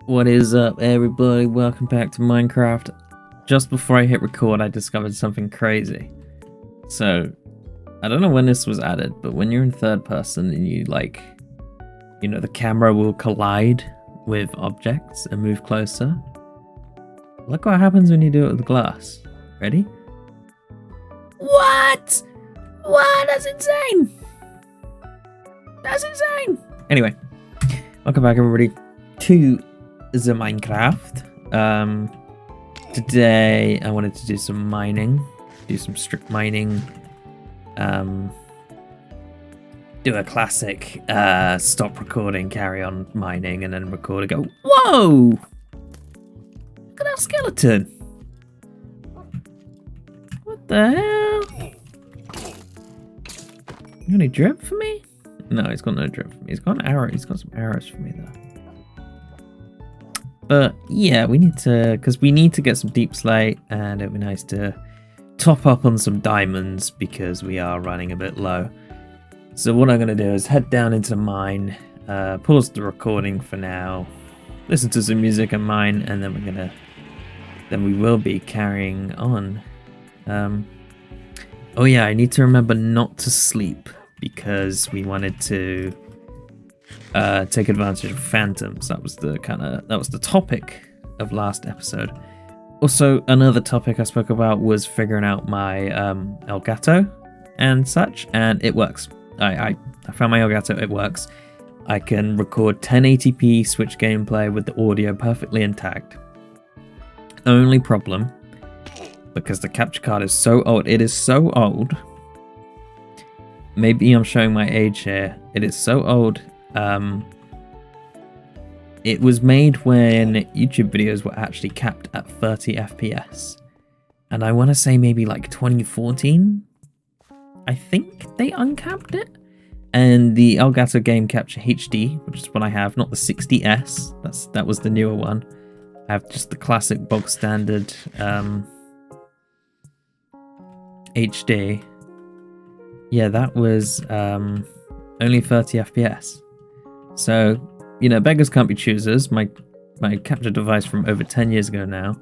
What is up, everybody? Welcome back to Minecraft. Just before I hit record, I discovered something crazy. So, I don't know when this was added, but when you're in third person and you the camera will collide with objects and move closer. Look what happens when you do it with glass. Ready? What? What? That's insane! That's insane! Anyway, welcome back, everybody, to the Minecraft. Today I wanted to do some mining, do some strict mining, do a classic stop recording, carry on mining, and then record and go, whoa! Look at that skeleton! What the hell? You got any drip for me? No, he's got no drip for me. He's got an arrow. He's got some arrows for me though. But yeah, we need to get some deep slate, and it'd be nice to top up on some diamonds because we are running a bit low. So what I'm gonna do is head down into the mine, pause the recording for now, listen to some music and mine, and then we will be carrying on. Oh yeah, I need to remember not to sleep because we wanted to take advantage of phantoms. That was the topic of last episode. Also, another topic I spoke about was figuring out my Elgato and such, and it works. I found my Elgato, it works. I can record 1080p Switch gameplay with the audio perfectly intact. Only problem, because the capture card is so old, it is so old. Maybe I'm showing my age here. It is so old. It was made when YouTube videos were actually capped at 30 FPS. And I want to say maybe like 2014. I think they uncapped it. And the Elgato Game Capture HD, which is what I have, not the 60S. That was the newer one. I have just the classic bog standard HD. Yeah, that was only 30 FPS. So, beggars can't be choosers. My capture device from over 10 years ago now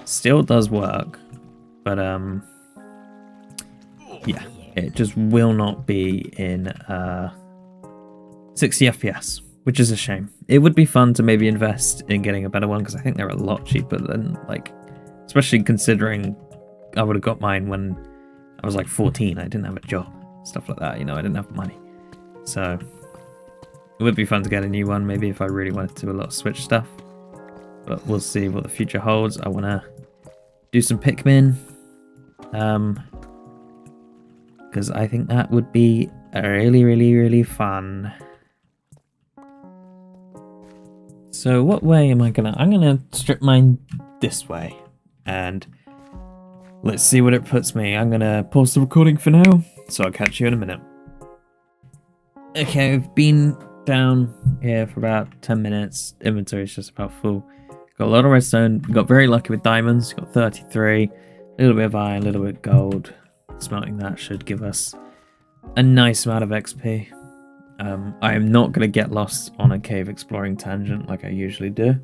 still does work, but yeah, it just will not be in 60 FPS, which is a shame. It would be fun to maybe invest in getting a better one because I think they're a lot cheaper than, especially considering I would have got mine when I was like 14. I didn't have a job, stuff like that. I didn't have money, so it would be fun to get a new one, maybe if I really wanted to do a lot of Switch stuff. But we'll see what the future holds. I want to do some Pikmin. Because I think that would be really, really, really fun. So what way am I gonna... I'm gonna strip mine this way. And let's see what it puts me. I'm gonna pause the recording for now. So I'll catch you in a minute. Okay, we've been down here for about 10 minutes. Inventory is just about full. Got a lot of redstone. Got very lucky with diamonds. Got 33. A little bit of iron, a little bit of gold. Smelting that should give us a nice amount of XP. I am not going to get lost on a cave exploring tangent like I usually do.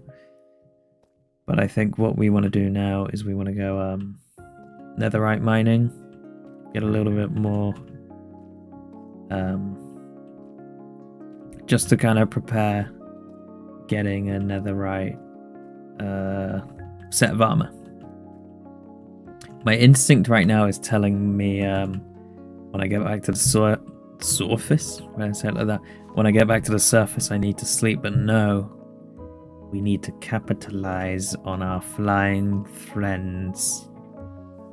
But I think what we want to do now is we want to go netherite mining. Get a little bit more... just to kind of prepare getting a netherite set of armor. My instinct right now is telling me when I get back to the surface, when I say it like that, when I get back to the surface I need to sleep, but no, we need to capitalize on our flying friends.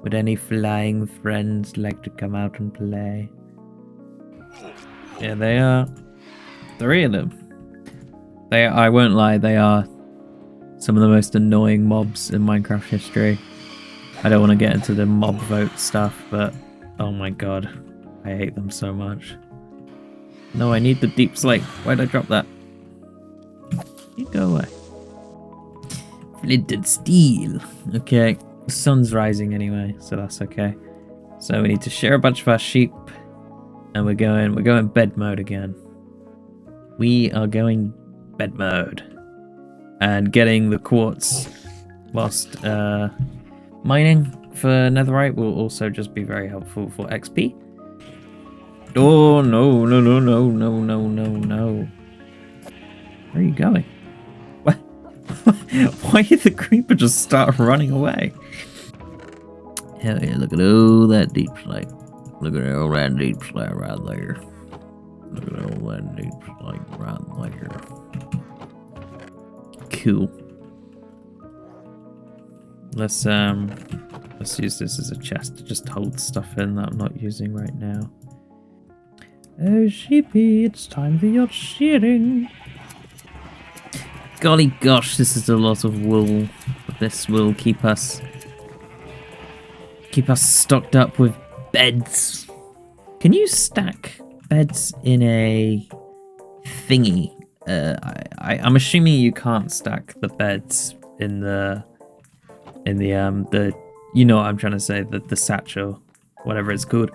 Would any flying friends like to come out and play? Yeah, they are. 3 of them. I won't lie, they are some of the most annoying mobs in Minecraft history. I don't want to get into the mob vote stuff, but oh my god, I hate them so much. No, I need the deep slate. Why'd I drop that? You go away. Flint and steel. Okay, the sun's rising anyway, so that's okay. So we need to share a bunch of our sheep, and we're going bed mode again. We are going bed mode. And getting the quartz whilst mining for netherite will also just be very helpful for XP. Oh, no, no, no, no, no, no, no, no. Where are you going? What? Why did the creeper just start running away? Hell yeah, look at all that deep slate. Look at all that deep slate right there. Look at all that deep slate right there. Cool. Let's use this as a chest to just hold stuff in that I'm not using right now. Oh sheepy, it's time for your shearing. Golly gosh, this is a lot of wool. But this will keep us stocked up with beds. Can you stack beds in a thingy? I'm assuming you can't stack the beds in the you know what I'm trying to say, the satchel, whatever it's called,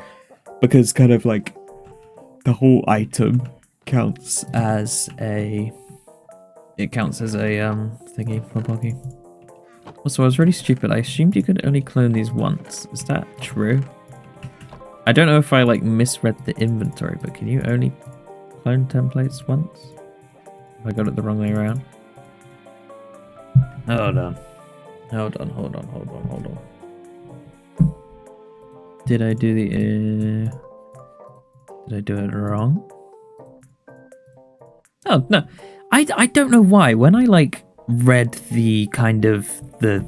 because kind of like the whole item counts as a thingy. Also, I was really stupid. I assumed you could only clone these once. Is that true? I don't know if I like misread the inventory, but can you only clone templates once? Have I got it the wrong way around? Hold on. Hold on. Did I do it wrong? Oh no. I don't know why. When I like read the kind of the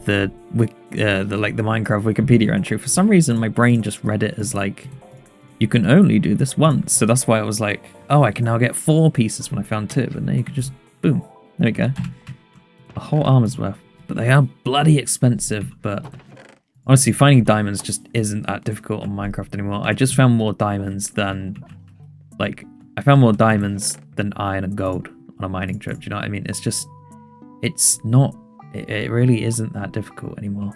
Minecraft Wikipedia entry, for some reason my brain just read it as like you can only do this once. So that's why I was like, oh, I can now get 4 pieces when I found 2, but now you can just boom. There we go. A whole armor's worth. But they are bloody expensive, but honestly finding diamonds just isn't that difficult on Minecraft anymore. I just found more diamonds than iron and gold on a mining trip. Do you know what I mean? It's just, it really isn't that difficult anymore.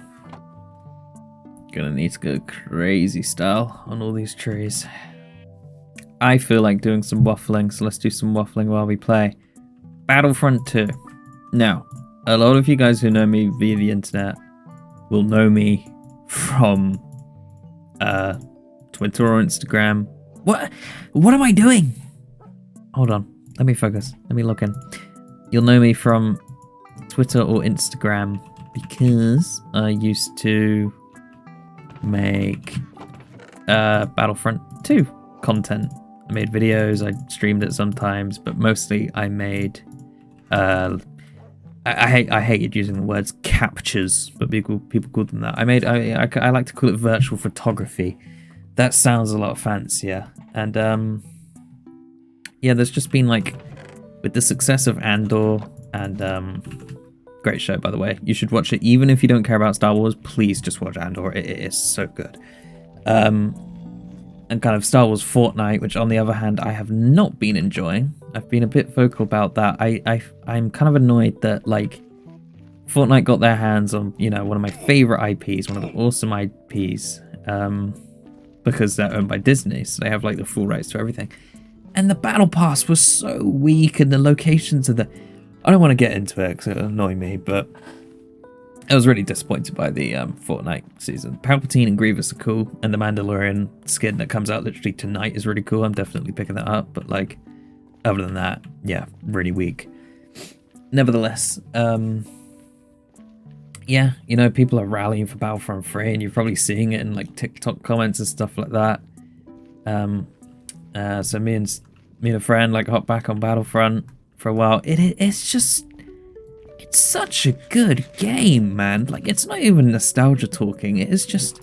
Gonna need to go crazy style on all these trees. I feel like doing some waffling, so let's do some waffling while we play Battlefront 2. Now, a lot of you guys who know me via the internet will know me from Twitter or Instagram. What am I doing? Hold on. Let me focus. Let me look in. You'll know me from Twitter or Instagram because I used to make Battlefront 2 content. I made videos, I streamed it sometimes, but mostly I made I hated using the words captures, but people call them that. I like to call it virtual photography. That sounds a lot fancier. And yeah, there's just been like, with the success of Andor, and great show by the way, you should watch it even if you don't care about Star Wars. Please just watch Andor, it is so good. And kind of Star Wars Fortnite, which on the other hand I have not been enjoying. I've been a bit vocal about that. I'm kind of annoyed that like Fortnite got their hands on, you know, one of my favorite IPs, one of the awesome IPs, because they're owned by Disney, so they have like the full rights to everything. And the battle pass was so weak, and the locations of the, I don't want to get into it because it'll annoy me, but I was really disappointed by the Fortnite season. Palpatine and Grievous are cool, and the Mandalorian skin that comes out literally tonight is really cool. I'm definitely picking that up, but like, other than that, yeah, really weak. Nevertheless, yeah, you know, people are rallying for Battlefront 3, and you're probably seeing it in like TikTok comments and stuff like that. So me and a friend like hopped back on Battlefront for a while. It's just, it's such a good game, man. Like, it's not even nostalgia talking. It is just,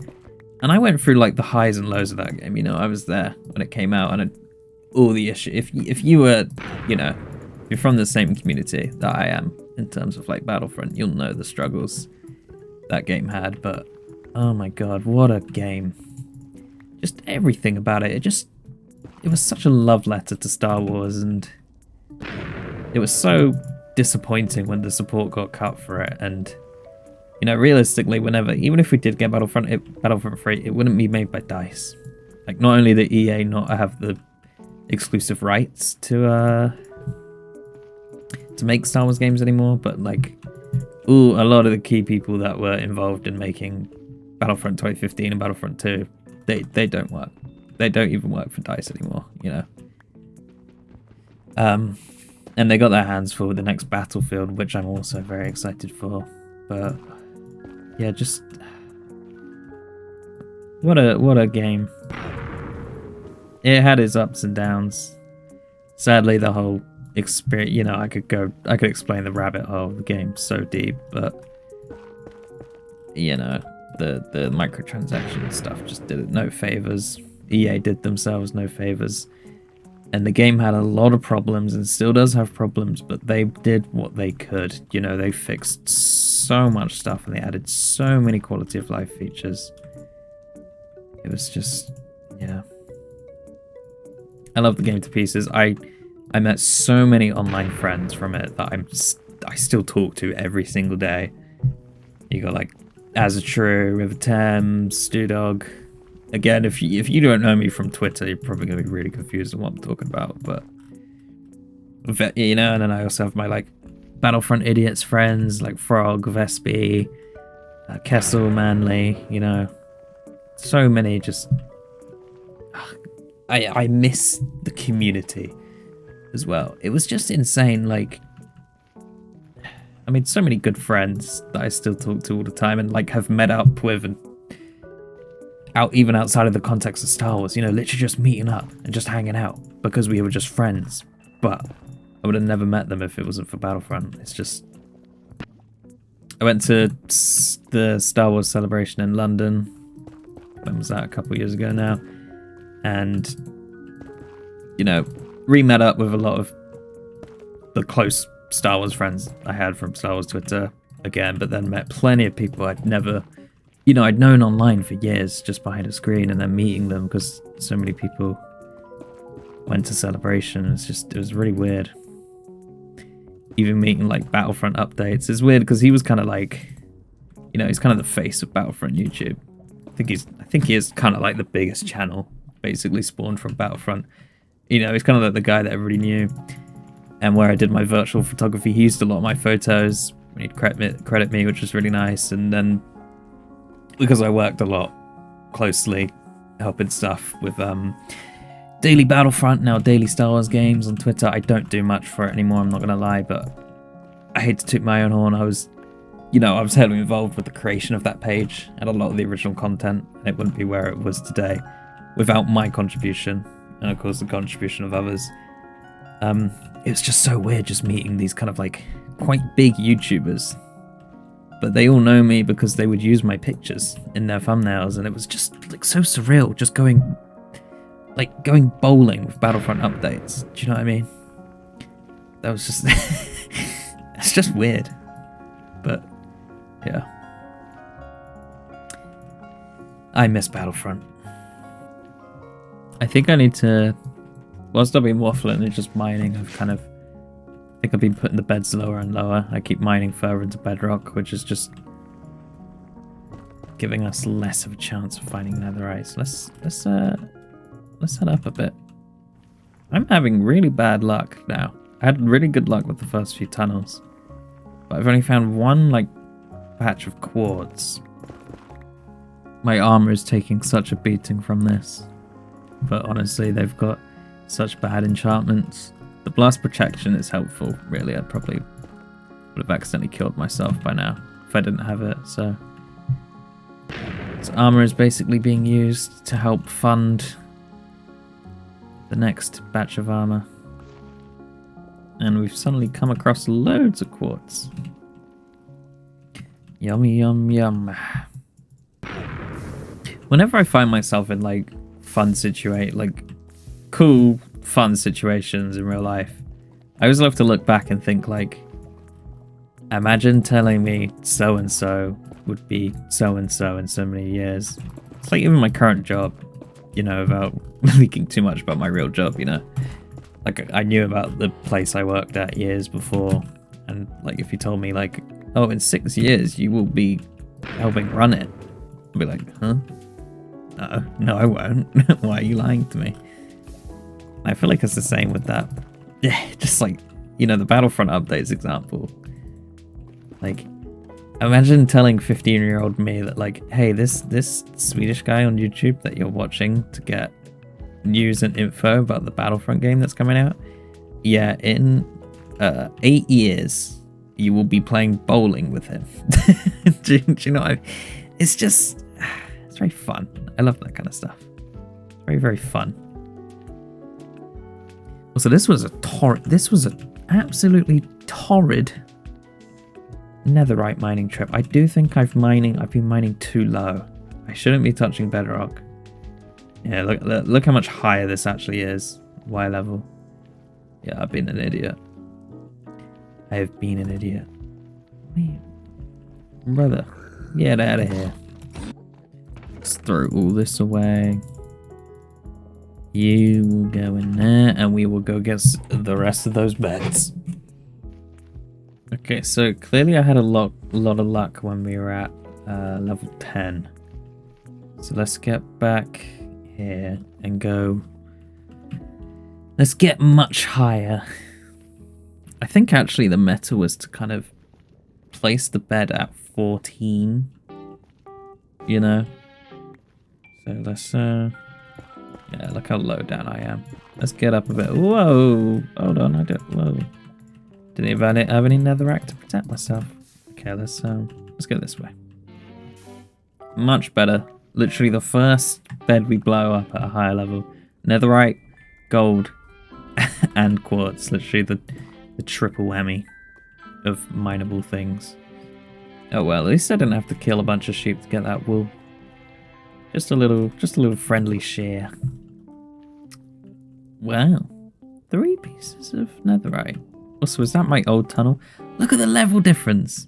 and I went through like the highs and lows of that game. You know, I was there when it came out, and all the issue. If you were, you know, if you're from the same community that I am in terms of like Battlefront, you'll know the struggles that game had. But oh my god, what a game! Just everything about it. It was such a love letter to Star Wars, and it was so disappointing when the support got cut for it. And you know, realistically, even if we did get Battlefront 3, it wouldn't be made by DICE. Like, not only did EA not have the exclusive rights to to make Star Wars games anymore, but like, a lot of the key people that were involved in making Battlefront 2015 and Battlefront 2, they don't work. They don't even work for DICE anymore, you know. And they got their hands full with the next Battlefield, which I'm also very excited for. But yeah, just what a game. It had its ups and downs. Sadly, the whole experience, you know, I could explain the rabbit hole of the game so deep, but you know, the microtransaction stuff just did it no favors. EA did themselves no favors, and the game had a lot of problems and still does have problems, but they did what they could. You know, they fixed so much stuff and they added so many quality of life features. It was just, yeah. I love the game to pieces. I met so many online friends from it that I still talk to every single day. You got like Azatru, River Thames, Stewdog. Again, if you don't know me from Twitter, you're probably gonna be really confused on what I'm talking about. But you know, and then I also have my like Battlefront idiots friends like Frog, Vespi, Kessel, Manly. You know, so many. Just I miss the community as well. It was just insane. Like, I mean, so many good friends that I still talk to all the time and like have met up with and even outside of the context of Star Wars, you know, literally just meeting up and just hanging out because we were just friends. But I would have never met them if it wasn't for Battlefront. It's just, I went to the Star Wars celebration in London. When was that? A couple of years ago now. And, you know, re-met up with a lot of the close Star Wars friends I had from Star Wars Twitter again, but then met plenty of people I'd never, you know, I'd known online for years just behind a screen, and then meeting them because so many people went to Celebration. It was really weird. Even meeting like Battlefront updates is weird because he was kind of like, you know, he's kind of the face of Battlefront YouTube. I think he is kind of like the biggest channel, basically spawned from Battlefront. You know, he's kind of like the guy that everybody knew. And where I did my virtual photography, he used a lot of my photos. He'd credit me, which was really nice. And then because I worked a lot closely helping stuff with Daily Battlefront, now Daily Star Wars Games on Twitter, I don't do much for it anymore, I'm not going to lie, but I hate to toot my own horn. I was heavily involved with the creation of that page and a lot of the original content, and it wouldn't be where it was today without my contribution and of course the contribution of others. It was just so weird just meeting these kind of like quite big YouTubers, but they all know me because they would use my pictures in their thumbnails, and it was just like so surreal just going bowling with Battlefront updates. Do you know what I mean? That was just it's just weird. But yeah, I miss Battlefront. I think I need to, whilst I've been waffling and just mining, I think I've been putting the beds lower and lower. I keep mining further into bedrock, which is just giving us less of a chance of finding netherite. Let's head up a bit. I'm having really bad luck now. I had really good luck with the first few tunnels, but I've only found one like patch of quartz. My armor is taking such a beating from this, but honestly they've got such bad enchantments. The blast protection is helpful, really. I probably would have accidentally killed myself by now if I didn't have it. So this armor is basically being used to help fund the next batch of armor. And we've suddenly come across loads of quartz. Yummy, yum, yum. Whenever I find myself in like cool, fun situations in real life, I always love to look back and think like, imagine telling me so-and-so would be so-and-so in so many years. It's like even my current job, you know, without leaking too much about my real job, you know. Like, I knew about the place I worked at years before, and like if you told me like, oh, in 6 years you will be helping run it, I'd be like, huh? No, I won't. Why are you lying to me? I feel like it's the same with that. Yeah, just like you know, the Battlefront updates example. Like, imagine telling 15-year-old me that, like, hey, this Swedish guy on YouTube that you're watching to get news and info about the Battlefront game that's coming out, yeah, in 8 years, you will be playing bowling with him. do you know what I mean? It's just, it's very fun. I love that kind of stuff. It's very, very fun. Also, this was an absolutely torrid netherite mining trip. I do think I've been mining too low. I shouldn't be touching bedrock. Yeah, look how much higher this actually is. Y level. Yeah, I've been an idiot. I have been an idiot. Brother, get out of here. Let's throw all this away. You will go in there, and we will go get the rest of those beds. Okay, so clearly I had a lot of luck when we were at level 10. So let's get back here and go. Let's get much higher. I think actually the meta was to kind of place the bed at 14. You know? So let's yeah, look how low down I am. Let's get up a bit. Whoa! Hold on, whoa. Didn't even have any netherrack to protect myself. Okay, let's go this way. Much better. Literally the first bed we blow up at a higher level. Netherite, gold, and quartz. Literally the triple whammy of mineable things. Oh well, at least I didn't have to kill a bunch of sheep to get that wool. Just a little friendly share. Wow. 3 pieces of netherite. Also, is that my old tunnel? Look at the level difference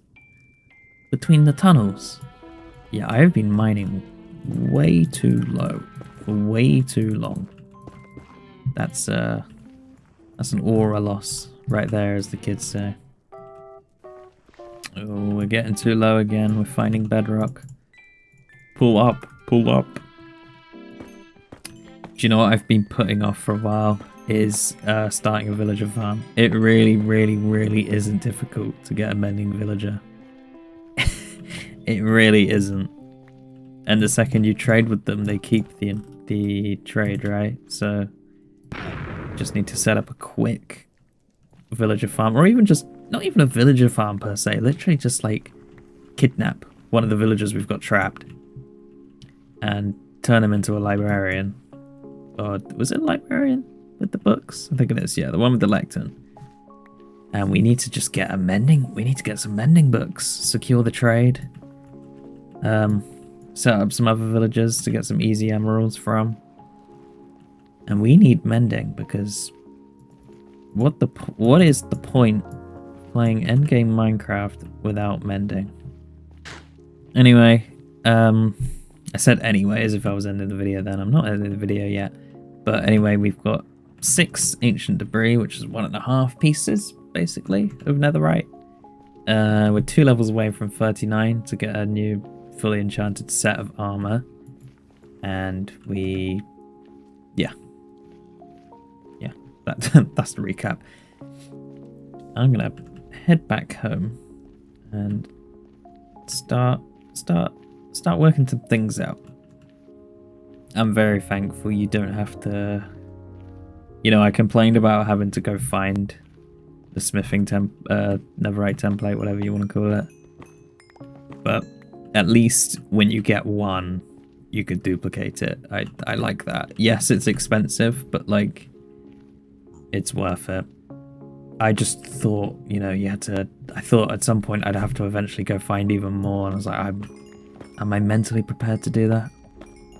between the tunnels. Yeah, I have been mining way too low for way too long. That's an aura loss right there, as the kids say. Oh, we're getting too low again. We're finding bedrock. Pull up, pull up. Do you know what I've been putting off for a while? Is starting a villager farm. It really, really, really isn't difficult to get a mending villager. It really isn't. And the second you trade with them, they keep the trade, right? So just need to set up a quick villager farm, or even just not even a villager farm per se. Literally just like kidnap one of the villagers we've got trapped and turn him into a librarian. Or was it a librarian? With the books? I think it is, yeah, the one with the lectern. And we need to just get we need to get some mending books, secure the trade, set up some other villagers to get some easy emeralds from. And we need mending because what is the point of playing endgame Minecraft without mending? Anyway, I said anyway as if I was ending the video then. I'm not ending the video yet. But anyway, we've got 6 ancient debris, which is 1.5 pieces, basically, of netherite. We're 2 levels away from 39 to get a new fully enchanted set of armor. And yeah, that's the recap. I'm gonna head back home and start working some things out. I'm very thankful you don't have to. You know, I complained about having to go find the smithing netherite template, whatever you want to call it. But at least when you get one, you could duplicate it. I like that. Yes, it's expensive, but like, it's worth it. I just thought, you know, I thought at some point I'd have to eventually go find even more, and I was like, am I mentally prepared to do that?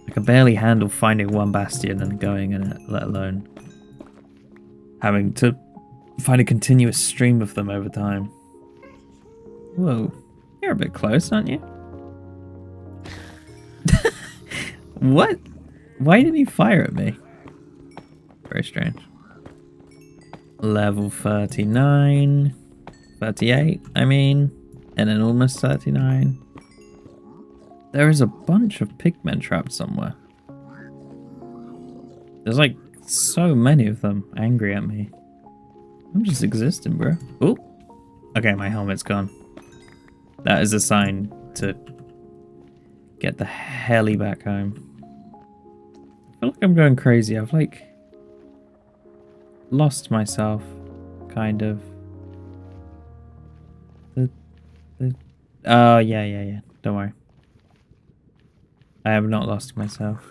I can barely handle finding one bastion and going in it, let alone having to find a continuous stream of them over time. Whoa, you're a bit close, aren't you? What? Why didn't he fire at me? Very strange. Level 39. 38, I mean. And then almost 39. There is a bunch of pigmen trapped somewhere. There's like so many of them angry at me. I'm just existing, bro. Oh, okay, my helmet's gone. That is a sign to get the heli back home. I feel like I'm going crazy. I've like lost myself, kind of. Oh, yeah. Don't worry. I have not lost myself.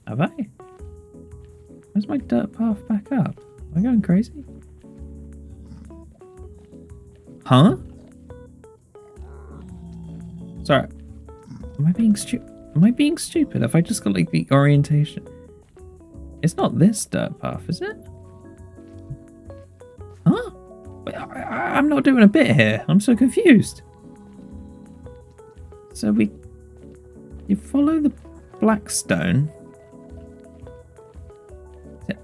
Have I? Where's my dirt path back up? Am I going crazy? Huh? Sorry. Am I being stupid? Am I being stupid? Have I just got like the orientation? It's not this dirt path, is it? Huh? I'm not doing a bit here. I'm so confused. So you follow the black stone. Is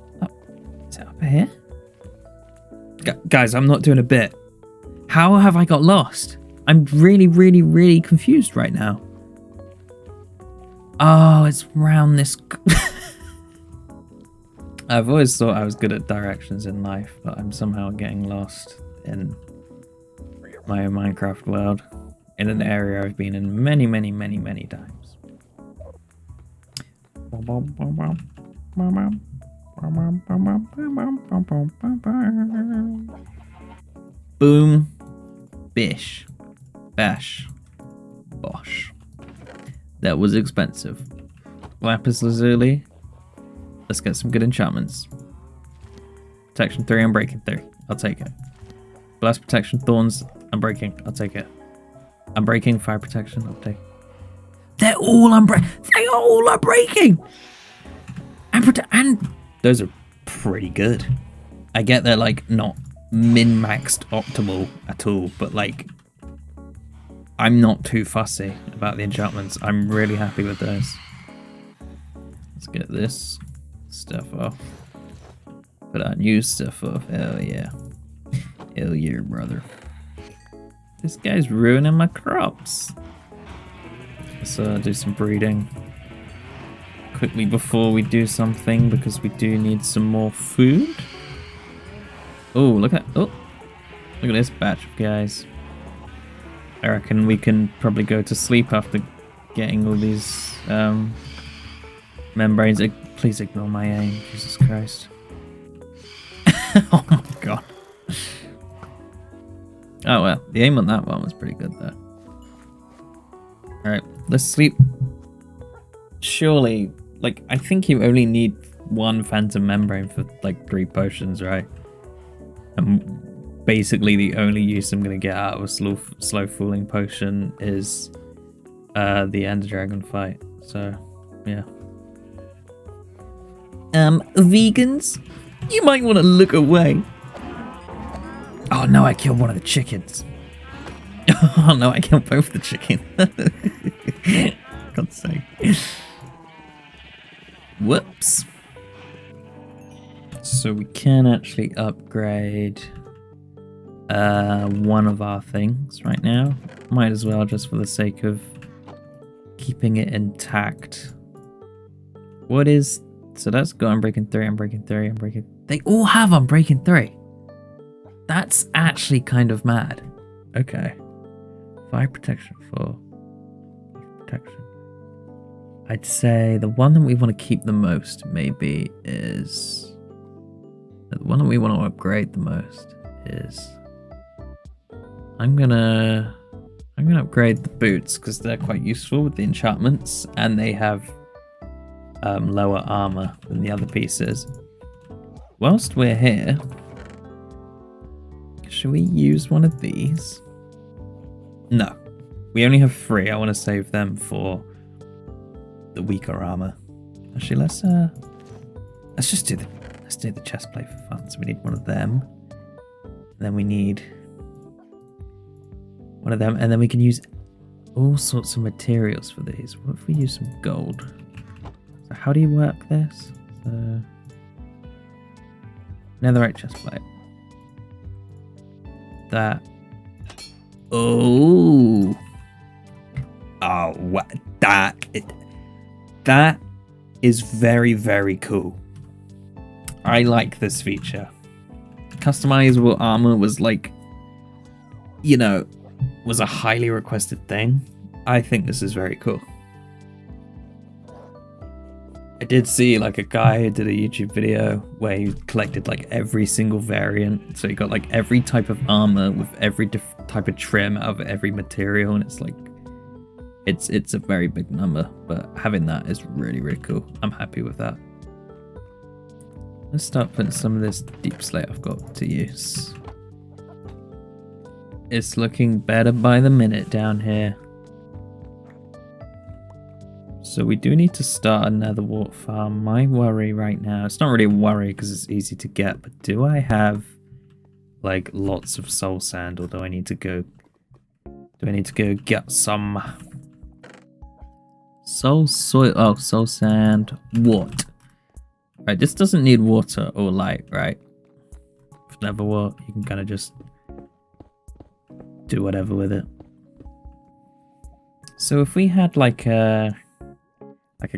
it up here? Guys, I'm not doing a bit. How have I got lost? I'm really confused right now. Oh, it's round this. I've always thought I was good at directions in life, but I'm somehow getting lost in my Minecraft world in an area I've been in many times. Boom, bish, bash, bosh. That was expensive. Lapis lazuli. Let's get some good enchantments. Protection 3, I'm breaking 3. I'll take it. Blast protection, thorns, I'm breaking. I'll take it. I'm breaking, fire protection, I'll take it. They're all they all are breaking! And those are pretty good. I get they're like not min-maxed optimal at all, but like I'm not too fussy about the enchantments. I'm really happy with those. Let's get this stuff off. Put our new stuff off. Hell yeah. Hell yeah, brother. This guy's ruining my crops. Let's do some breeding quickly before we do something, because we do need some more food. Oh, look at this batch of guys. I reckon we can probably go to sleep after getting all these membranes. Please ignore my aim, Jesus Christ. Oh my god. Oh well, the aim on that one was pretty good though. Alright, let's sleep. Surely, like, I think you only need one phantom membrane for like 3 potions, right? And basically the only use I'm gonna get out of a slow fooling potion is the Ender Dragon fight. So yeah. Vegans, you might want to look away. Oh no, I killed one of the chickens. Oh no, I killed both the chickens. God's sake. Whoops. So we can actually upgrade one of our things right now. Might as well, just for the sake of keeping it intact. What is... So that's go, I'm breaking 3, I'm breaking 3, I'm breaking... They all have I'm breaking 3. That's actually kind of mad. Okay. 5 protection, 4 protection. I'd say the one that we want to keep the most maybe is... The one that we want to upgrade the most is... I'm gonna upgrade the boots because they're quite useful with the enchantments, and they have lower armor than the other pieces. Whilst we're here, should we use one of these? No, we only have 3. I want to save them for the weaker armor. Actually, let's just do the chest plate for fun. So we need one of them. Then we need one of them, and then we can use all sorts of materials for these. What if we use some gold? So how do you work this? So netherite chest plate. That. Oh, what that is very, very cool. I like this feature. customizable armor was like, you know, was a highly requested thing, I think this is very cool. I did see like a guy who did a YouTube video where he collected like every single variant. So he got like every type of armor with every type of trim out of every material, and it's like, it's a very big number, but having that is really, really cool. I'm happy with that. Let's start putting some of this deep slate I've got to use. It's looking better by the minute down here. So we do need to start another water farm. My worry right now, it's not really a worry because it's easy to get, but do I have like lots of soul sand, or do I need to go get some soul sand? What? Right, this doesn't need water or light, right? If never what, you can kind of just do whatever with it. So if we had like a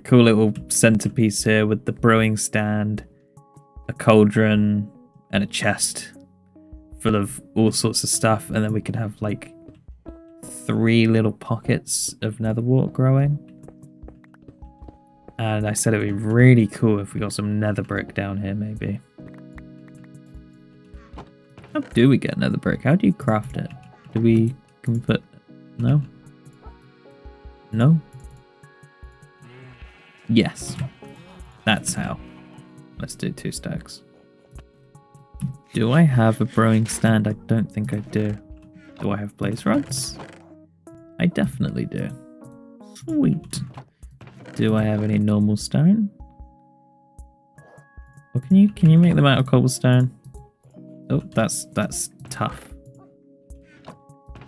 cool little centerpiece here with the brewing stand, a cauldron, and a chest full of all sorts of stuff, and then we could have like 3 little pockets of nether wart growing. And I said it would be really cool if we got some nether brick down here, maybe. How do we get nether brick? How do you craft it? Do we can put... No? No? Yes. That's how. Let's do 2 stacks. Do I have a brewing stand? I don't think I do. Do I have blaze rods? I definitely do. Sweet. Do I have any normal stone? Or can you make them out of cobblestone? Oh, that's tough.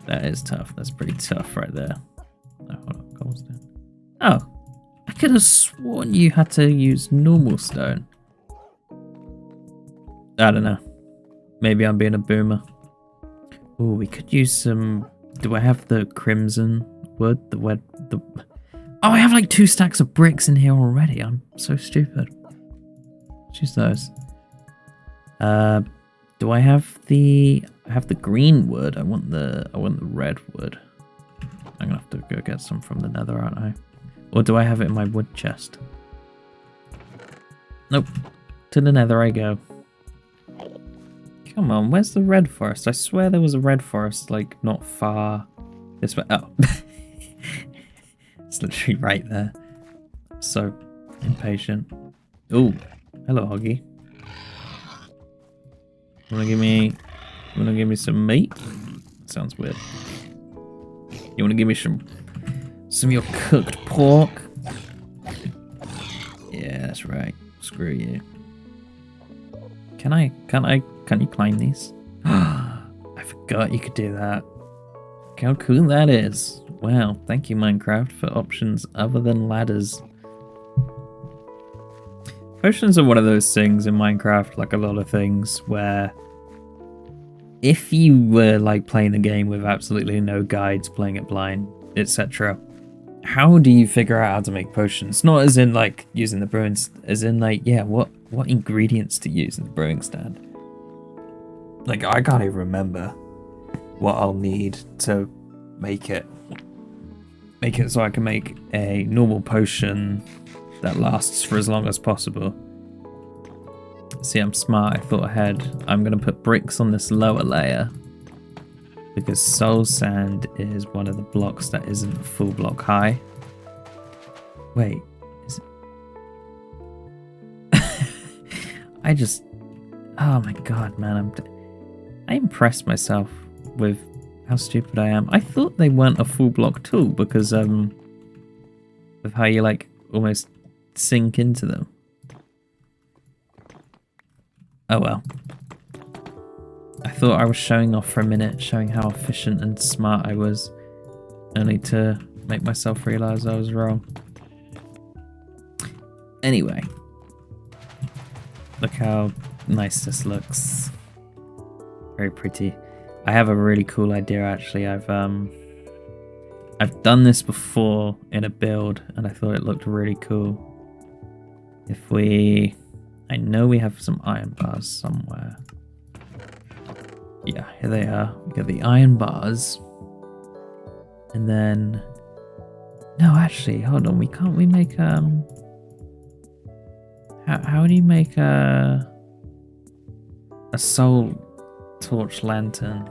That is tough. That's pretty tough right there. Oh, hold on, cobblestone. Oh, I could have sworn you had to use normal stone. I don't know. Maybe I'm being a boomer. Oh, we could use some... Do I have the crimson wood? Oh, I have like 2 stacks of bricks in here already. I'm so stupid. Choose those. Do I have the... I have the green wood. I want the red wood. I'm gonna have to go get some from the nether, aren't I? Or do I have it in my wood chest? Nope. To the nether I go. Come on, where's the red forest? I swear there was a red forest, like, not far this way. Oh. It's literally right there. I'm so impatient. Oh, hello, Hoggy. Wanna give me some meat? Sounds weird. You wanna give me some of your cooked pork? Yeah, that's right. Screw you. Can you climb these? I forgot you could do that. Look how cool that is. Wow, thank you Minecraft for options other than ladders. Potions are one of those things in Minecraft, like a lot of things, where if you were like playing the game with absolutely no guides, playing it blind, etc., how do you figure out how to make potions? Not as in like using the brewing, as in like, yeah, what ingredients to use in the brewing stand. Like, I can't even remember what I'll need to make it so I can make a normal potion that lasts for as long as possible. See, I'm smart. I thought ahead. I'm going to put bricks on this lower layer because soul sand is one of the blocks that isn't a full block high. Wait, is it? Oh my god, man, I impressed myself with how stupid I am. I thought they weren't a full block tool because of how you like almost sink into them. Oh well. I thought I was showing off for a minute, showing how efficient and smart I was, only to make myself realize I was wrong. Anyway, look how nice this looks. Very pretty. I have a really cool idea actually. I've done this before in a build and I thought it looked really cool. I know we have some iron bars somewhere. Yeah, here they are. We got the iron bars. And then... No, actually, hold on. Can't we make, How do you make a soul torch lantern?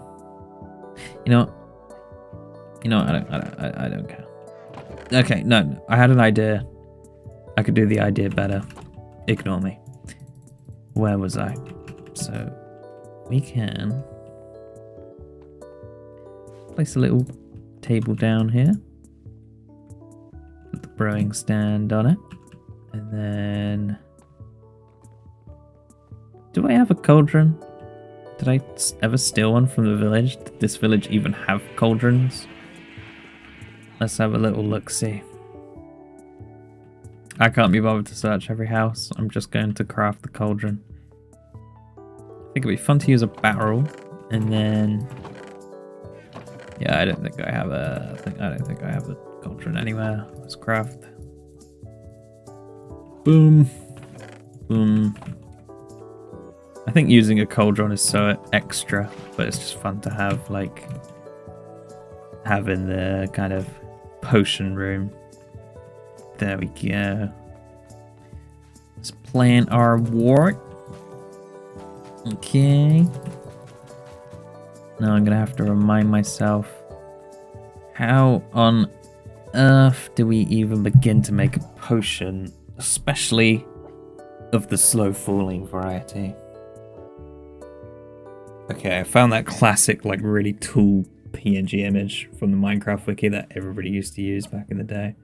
You know what? I don't care. Okay, no, I had an idea. I could do the idea better. Ignore me. Where was I? So we can place a little table down here. Put the brewing stand on it. And then... Do I have a cauldron? Did I ever steal one from the village? Did this village even have cauldrons? Let's have a little look-see. I can't be bothered to search every house. I'm just going to craft the cauldron. I think it'd be fun to use a barrel, and then... Yeah, I don't think I have a cauldron anywhere. Let's craft. Boom. Boom. I think using a cauldron is so extra, but it's just fun to have, like, having the kind of potion room. There we go. Let's plant our wort. Okay. Now I'm gonna have to remind myself, how on earth do we even begin to make a potion, especially of the slow falling variety? Okay, I found that classic, like, really cool PNG image from the Minecraft wiki that everybody used to use back in the day.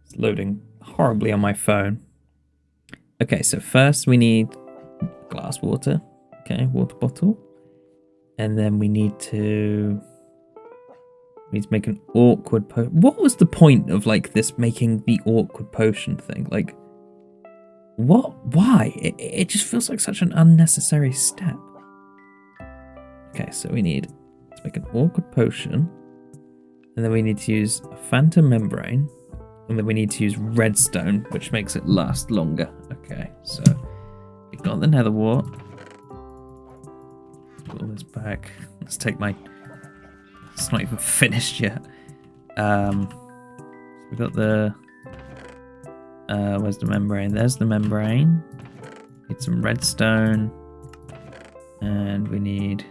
It's loading horribly on my phone. Okay, so first we need glass water. Okay, water bottle. And then we need to make an awkward potion. What was the point of, like, this making the awkward potion thing? Like, what? Why? It just feels like such an unnecessary step. Okay, so we need to make an awkward potion, and then we need to use a phantom membrane, and then we need to use redstone, which makes it last longer. Okay, so we got the nether wart. Let's put all this back. Let's take my... It's not even finished yet. So we got the... where's the membrane? There's the membrane. Need some redstone, and we need...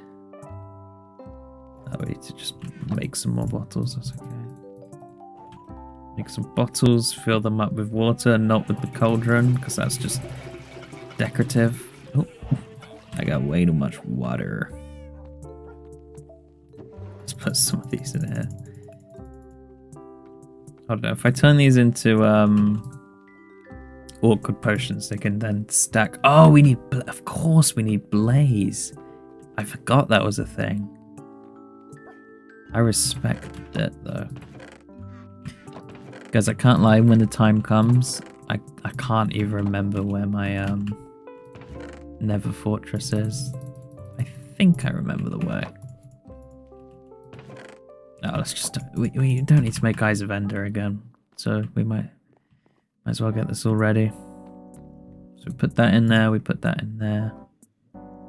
we need to just make some more bottles, that's okay. Make some bottles, fill them up with water, not with the cauldron, because that's just decorative. Oh, I got way too much water. Let's put some of these in here. I don't know, if I turn these into awkward potions, they can then stack. Oh, we need, of course we need blaze. I forgot that was a thing. I respect it though. Guys, I can't lie, when the time comes, I can't even remember where my Nether Fortress is. I think I remember the way. No, let's just... We don't need to make Eyes of Ender again. So we might as well get this all ready. So we put that in there, we put that in there.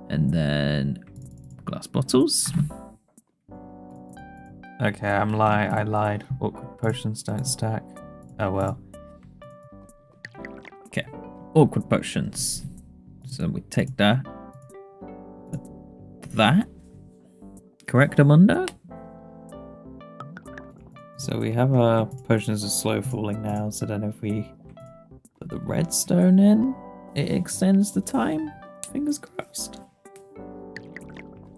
And then glass bottles. Okay, I lied. Awkward potions don't stack. Oh well. Okay, awkward potions. So we take that. That? Correct, Amundo? So we have our potions of slow falling now, so then if we put the redstone in, it extends the time. Fingers crossed.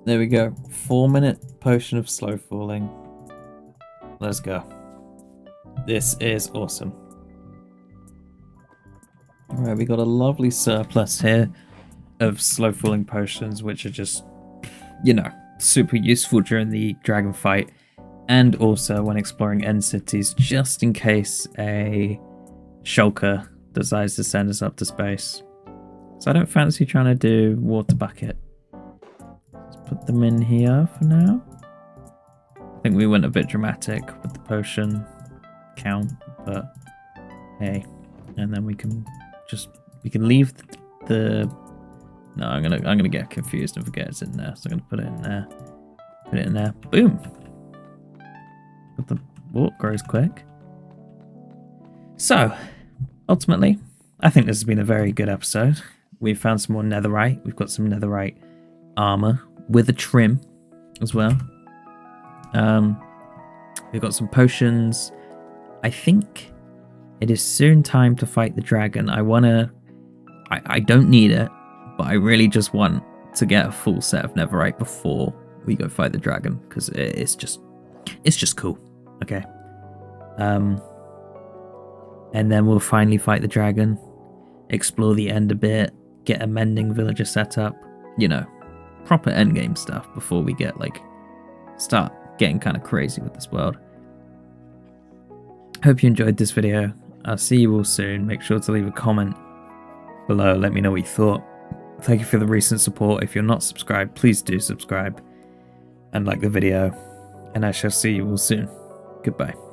There we go. 4-minute potion of slow falling. Let's go. This is awesome. Alright, we got a lovely surplus here of slow falling potions, which are just, you know, super useful during the dragon fight, and also when exploring end cities, just in case a shulker decides to send us up to space. So I don't fancy trying to do water bucket. Let's put them in here for now. I think we went a bit dramatic with the potion count, but hey. And then we can leave the No, I'm gonna get confused and forget it's in there. So I'm gonna put it in there. Put it in there. Boom. But the walk grows quick. So, ultimately, I think this has been a very good episode. We've found some more netherite. We've got some netherite armor with a trim as well. We've got some potions. I think it is soon time to fight the dragon. I don't need it, but I really just want to get a full set of netherite before we go fight the dragon, because it's just cool. Okay. And then we'll finally fight the dragon, explore the end a bit, get a mending villager set up, you know, proper endgame stuff before we get start getting kind of crazy with this world. Hope you enjoyed this video. I'll see you all soon. Make sure to leave a comment below. Let me know what you thought. Thank you for the recent support. If you're not subscribed, please do subscribe and like the video. And I shall see you all soon. Goodbye.